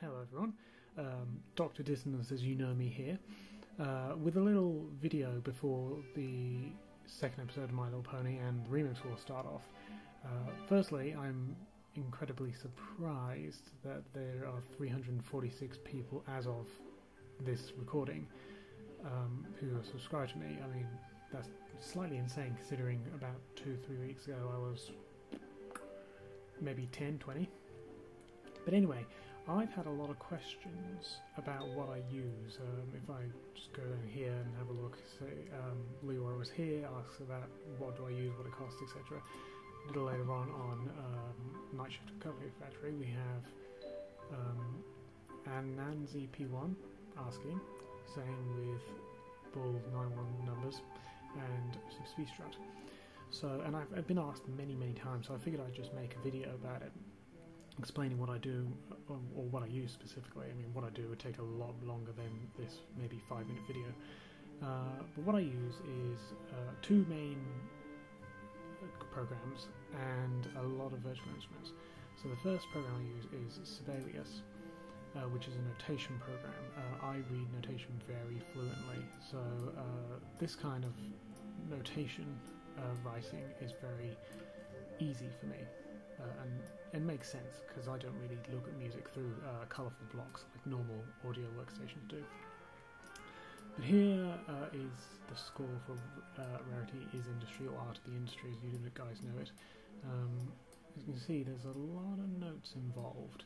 Hello everyone, Dr. Dissonance as you know me here, with a little video before the second episode of My Little Pony and the remix will start off. Firstly, I'm incredibly surprised that there are 346 people as of this recording who are subscribed to me. I mean, that's slightly insane considering about 2-3 weeks ago I was maybe 10, 20. But anyway, I've had a lot of questions about what I use. If I just go down here and have a look, say Leroy was here, asks about what do I use, what it costs, etc. A little later on Night Shift Recovery Factory, we have Ananzi P1 asking, same with Bull 91 numbers and some Speed Strut. So, and I've been asked many times, so I figured I'd just make a video about it, explaining what I do, or what I use specifically. I mean, what I do would take a lot longer than this maybe 5-minute video. But what I use is two main programs and a lot of virtual instruments. So the first program I use is Sibelius, which is a notation program. I read notation very fluently, so this kind of notation writing is very easy for me. And it makes sense because I don't really look at music through colourful blocks like normal audio workstations do. But here is the score for Rarity is Industry, or Art of the Industry as you guys know it. As you can see, there's a lot of notes involved.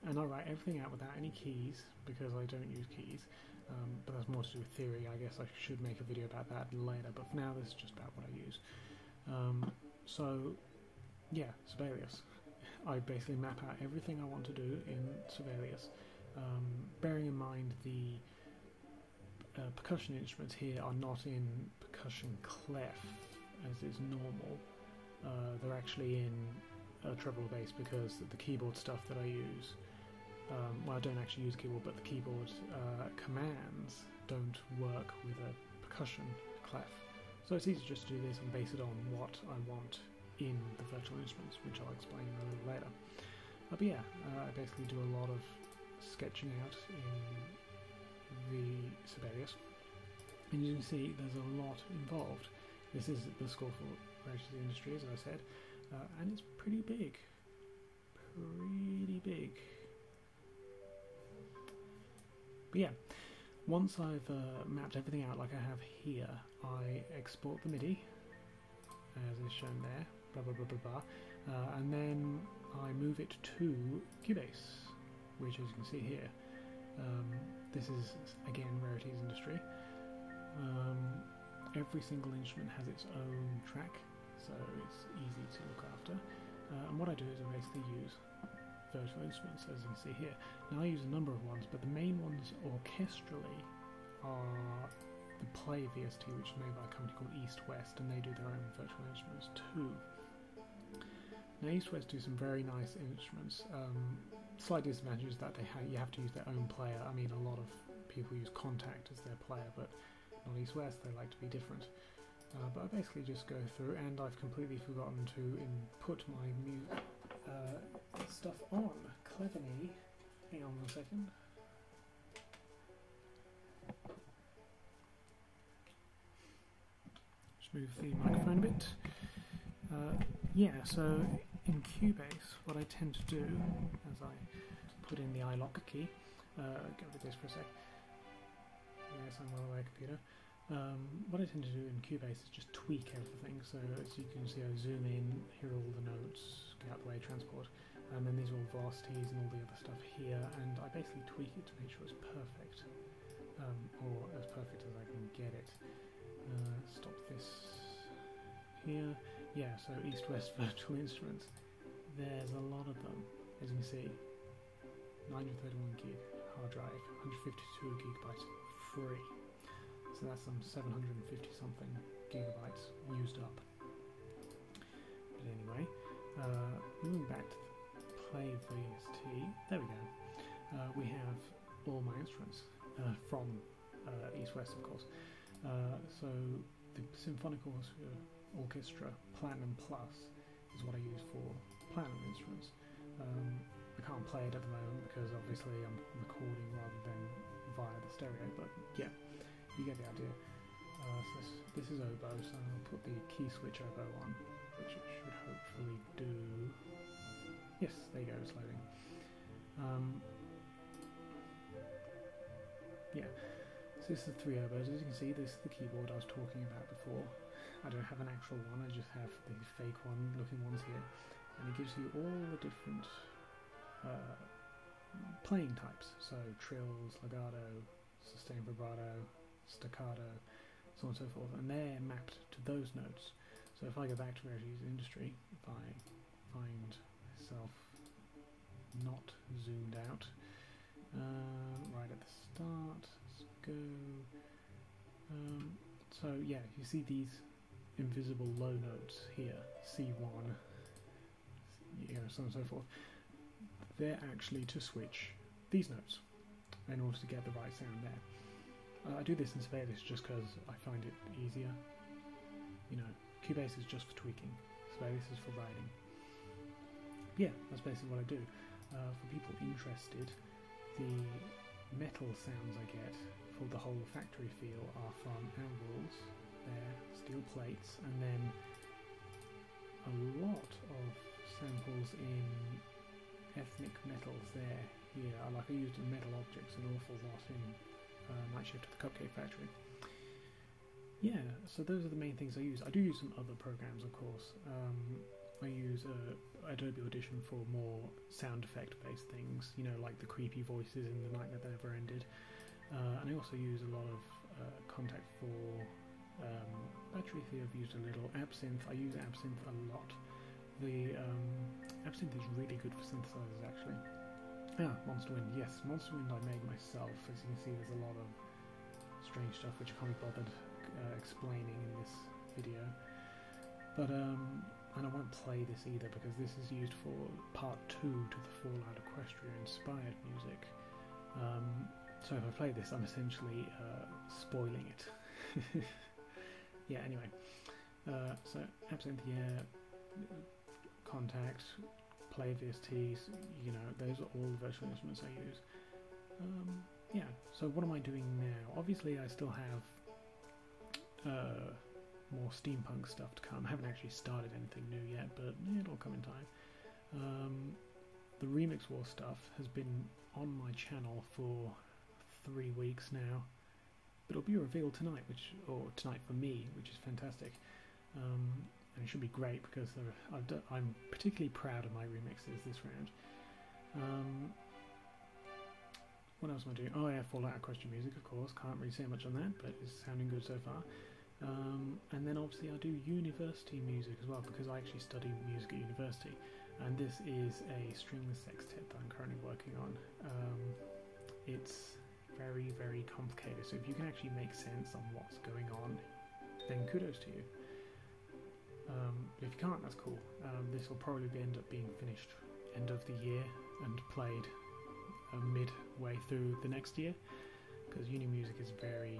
And I write everything out without any keys because I don't use keys. But that's more to do with theory. I guess I should make a video about that later, but for now this is just about what I use. So, yeah, Sibelius. I basically map out everything I want to do in Sibelius, bearing in mind the percussion instruments here are not in percussion clef as is normal. They're actually in treble bass because the keyboard stuff that I use, well, I don't actually use keyboard, but the keyboard commands don't work with a percussion clef. So it's easy just to do this and base it on what I want in the virtual instruments, which I'll explain a little later. But yeah, I basically do a lot of sketching out in the Sibelius. And you can see there's a lot involved. This is the score for Rarity is Industry, as I said, and it's pretty big. Pretty big. But yeah. Once I've mapped everything out like I have here, I export the MIDI, as is shown there, blah blah blah blah blah, and then I move it to Cubase, which as you can see here, this is again Rarity's Industry. Every single instrument has its own track, so it's easy to look after, and what I do is I basically use virtual instruments, as you can see here. Now I use a number of ones, but the main ones orchestrally are the Play VST, which is made by a company called East West, and they do their own virtual instruments too. Now East West do some very nice instruments. Slight disadvantage is that you have to use their own player. I mean, a lot of people use Contact as their player, but not East West. They like to be different. But I basically just go through, and I've completely forgotten to input my stuff on. Clever me. Hang on 1 second. Just move the microphone a bit. Yeah, so in Cubase, what I tend to do, as I put in the iLock key, go rid of this for a sec. Yes, I'm well aware, computer. What I tend to do in Cubase is just tweak everything. So as you can see, I zoom in, here are all the notes, get out the way, transport, and then these are all velocities and all the other stuff here, and I basically tweak it to make sure it's perfect, or as perfect as I can get it. Stop this here. Yeah, so East-West virtual instruments. There's a lot of them, as you can see. 931 gig hard drive, 152 gigabytes free. So that's some 750 something gigabytes used up. But anyway, moving back to the Play VST, there we go. We have all my instruments from East West, of course. So the Symphonic Orchestra Platinum Plus is what I use for Platinum instruments. The play it at the moment because obviously I'm recording rather than via the stereo, but yeah, you get the idea. So this is oboe, so I'll put the key switch oboe on, which it should hopefully do. Yes, there you go, it's loading. Yeah, so this is the 3 oboes. As you can see, this is the keyboard I was talking about before. I don't have an actual one, I just have the fake one looking ones here, and it gives you all the different playing types, so trills, legato, sustained vibrato, staccato, so on and so forth, and they're mapped to those notes. So if I go back to where I use industry, if I find myself not zoomed out, right at the start, let's go, so yeah, you see these invisible low notes here, C1, you know, so on and so forth. They're actually to switch these notes in order to get the right sound there. I do this in Sibelius just because I find it easier. You know, Cubase is just for tweaking, Sibelius is for writing. Yeah, that's basically what I do. For people interested, the metal sounds I get for the whole factory feel are from anvils, they're steel plates, and then a lot of samples in ethnic metals there. Here, I used metal objects an awful lot in Night Shift at the Cupcake Factory. Yeah, so those are the main things I use. I do use some other programs, of course. I use Adobe Audition for more sound effect based things, you know, like the creepy voices in The Night That Never Ended. And I also use a lot of Contact for Battery Theory. I've used a little Absinthe. I use Absinthe a lot. The Absinthe is really good for synthesizers, actually. Monster Wind, yes, Monster Wind I made myself. As you can see, there's a lot of strange stuff which I can't be bothered explaining in this video. But, and I won't play this either because this is used for part 2 to the Fallout Equestria inspired music. So if I play this, I'm essentially spoiling it. Yeah, anyway. So, Absinthe, yeah, Contact, Play VSTs, you know, those are all the virtual instruments I use. Yeah, so what am I doing now? Obviously I still have more steampunk stuff to come. I haven't actually started anything new yet, but it'll come in time. The Remix War stuff has been on my channel for 3 weeks now, but it'll be revealed tonight, or tonight for me, which is fantastic. And it should be great because I'm particularly proud of my remixes this round. What else am I doing? Oh yeah, Fallout Equestria music, of course. Can't really say much on that, but it's sounding good so far. And then obviously I do university music as well because I actually study music at university. And this is a stringless sextet that I'm currently working on. It's very, very complicated. So if you can actually make sense on what's going on, then kudos to you. If you can't, that's cool. This will probably end up being finished end of the year and played midway through the next year, because uni music is very,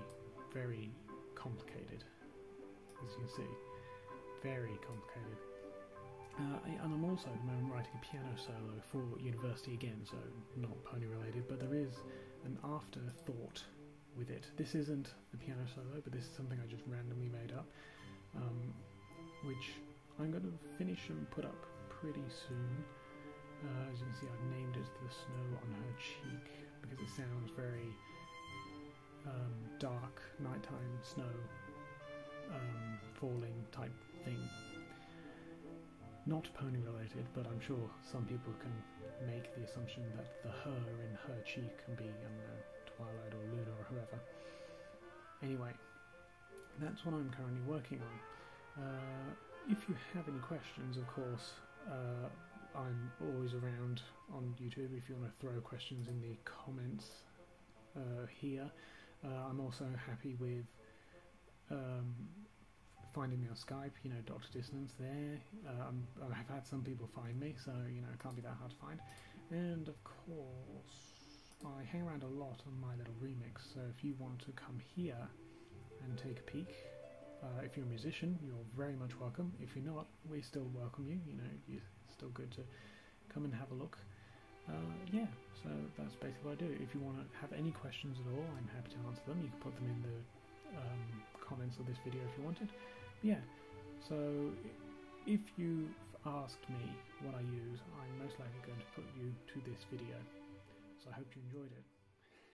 very complicated, as you can see. Very complicated. And I'm also at the moment writing a piano solo for university again, so not pony related, but there is an afterthought with it. This isn't the piano solo, but this is something I just randomly made up. Which I'm going to finish and put up pretty soon. As you can see, I've named it The Snow on Her Cheek because it sounds very dark, nighttime snow falling type thing. Not pony related, but I'm sure some people can make the assumption that the her in her cheek can be, I don't know, Twilight or Luna or whoever. Anyway, that's what I'm currently working on. If you have any questions, of course, I'm always around on YouTube if you want to throw questions in the comments here. I'm also happy with finding me on Skype, you know, Dr. Dissonance there. I have had some people find me, so, you know, it can't be that hard to find. And, of course, I hang around a lot on my little remix, so if you want to come here and take a peek, if you're a musician, you're very much welcome. If you're not, we still welcome you. You know, it's still good to come and have a look. yeah, so that's basically what I do. If you want to have any questions at all, I'm happy to answer them. You can put them in the comments of this video if you wanted. But yeah, so if you've asked me what I use, I'm most likely going to put you to this video. So I hope you enjoyed it.